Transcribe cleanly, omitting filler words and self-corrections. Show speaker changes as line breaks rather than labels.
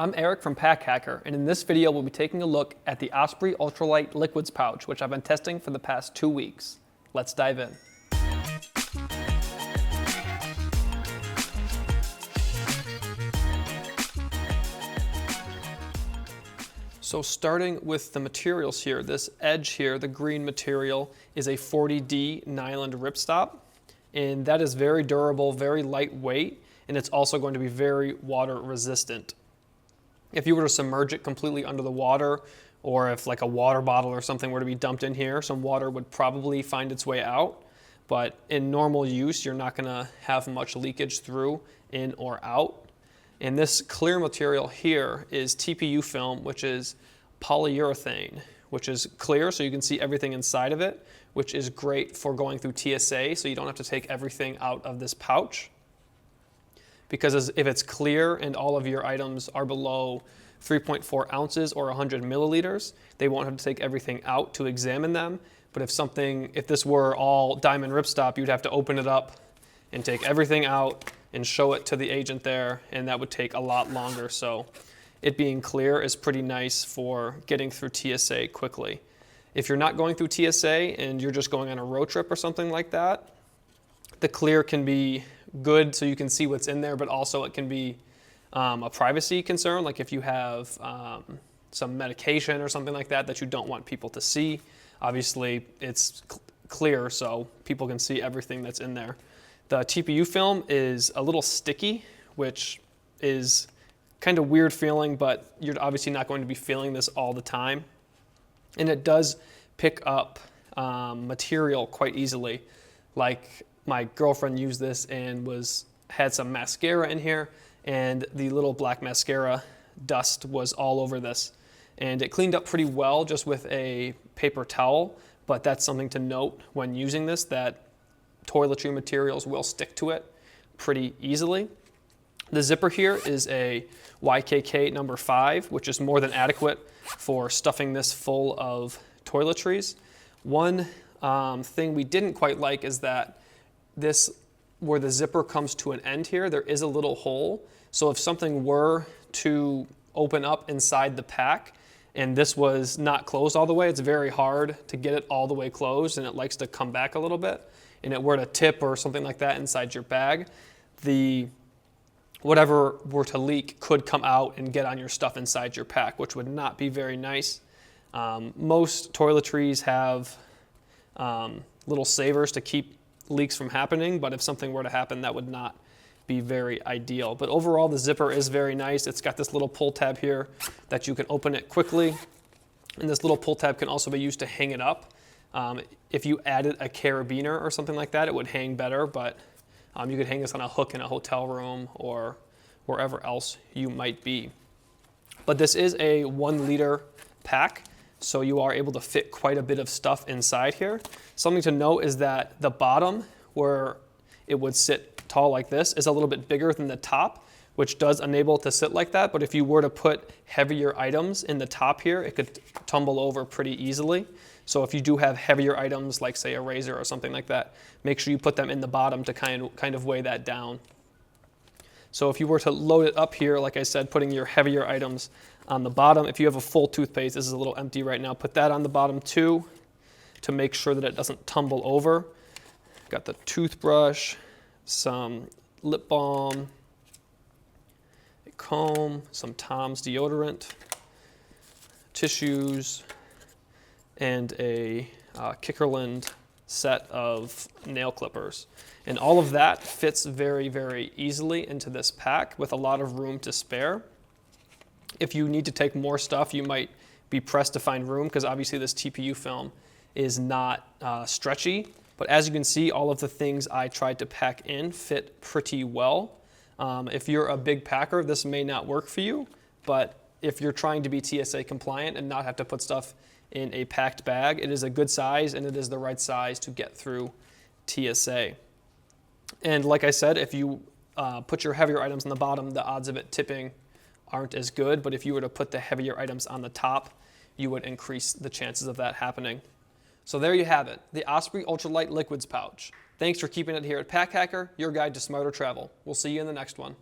I'm Eric from Pack Hacker, and in this video we'll be taking a look at the Osprey Ultralight liquids pouch, which I've been testing for the past 2 weeks. Let's dive in. So starting with the materials here, this edge here, the green material, is a 40D nylon ripstop, and that is very durable, very lightweight, and it's also going to be very water resistant. If you were to submerge it completely under the water, or if like a water bottle or something were to be dumped in here, some water would probably find its way out. But in normal use, you're not gonna have much leakage through, in or out. And this clear material here is TPU film, which is polyurethane, which is clear so you can see everything inside of it, which is great for going through TSA, so you don't have to take everything out of this pouch. Because if it's clear and all of your items are below 3.4 ounces or 100 milliliters, they won't have to take everything out to examine them. But if this were all diamond ripstop, you'd have to open it up and take everything out and show it to the agent there, and that would take a lot longer. So it being clear is pretty nice for getting through TSA quickly. If you're not going through TSA and you're just going on a road trip or something like that, the clear can be good so you can see what's in there, but also it can be a privacy concern, like if you have some medication or something like that that you don't want people to see. Obviously it's clear so people can see everything that's in there. The TPU film is a little sticky, which is kind of weird feeling, but you're obviously not going to be feeling this all the time. And it does pick up material quite easily. Like my girlfriend used this and had some mascara in here, and the little black mascara dust was all over this. And it cleaned up pretty well just with a paper towel, but that's something to note when using this, that toiletry materials will stick to it pretty easily. The zipper here is a YKK number 5, which is more than adequate for stuffing this full of toiletries. One thing we didn't quite like is that where the zipper comes to an end here, there is a little hole. So if something were to open up inside the pack and this was not closed all the way, it's very hard to get it all the way closed, and it likes to come back a little bit, and it were to tip or something like that inside your bag, whatever were to leak could come out and get on your stuff inside your pack, which would not be very nice. Most toiletries have little savers to keep leaks from happening, but if something were to happen, that would not be very ideal. But overall, the zipper is very nice. It's got this little pull tab here that you can open it quickly, and this little pull tab can also be used to hang it up. If you added a carabiner or something like that, it would hang better, but you could hang this on a hook in a hotel room or wherever else you might be. But this is a 1 liter pack, so you are able to fit quite a bit of stuff inside here. Something to note is that the bottom, where it would sit tall like this, is a little bit bigger than the top, which does enable it to sit like that. But if you were to put heavier items in the top here, it could tumble over pretty easily. So if you do have heavier items, like say a razor or something like that, make sure you put them in the bottom to kind of weigh that down. So if you were to load it up here, like I said, putting your heavier items on the bottom, if you have a full toothpaste, this is a little empty right now, put that on the bottom too to make sure that it doesn't tumble over. Got the toothbrush, some lip balm, a comb, some Tom's deodorant, tissues, and a Kickerland set of nail clippers. And all of that fits very, very easily into this pack with a lot of room to spare. If you need to take more stuff, you might be pressed to find room, because obviously this TPU film is not stretchy. But as you can see, all of the things I tried to pack in fit pretty well. If you're a big packer, this may not work for you, but if you're trying to be TSA compliant and not have to put stuff in a packed bag, it is a good size, and it is the right size to get through TSA. And like I said, if you put your heavier items on the bottom, the odds of it tipping aren't as good, but if you were to put the heavier items on the top, you would increase the chances of that happening. So there you have it, the Osprey Ultralight Liquids Pouch. Thanks for keeping it here at Pack Hacker, your guide to smarter travel. We'll see you in the next one.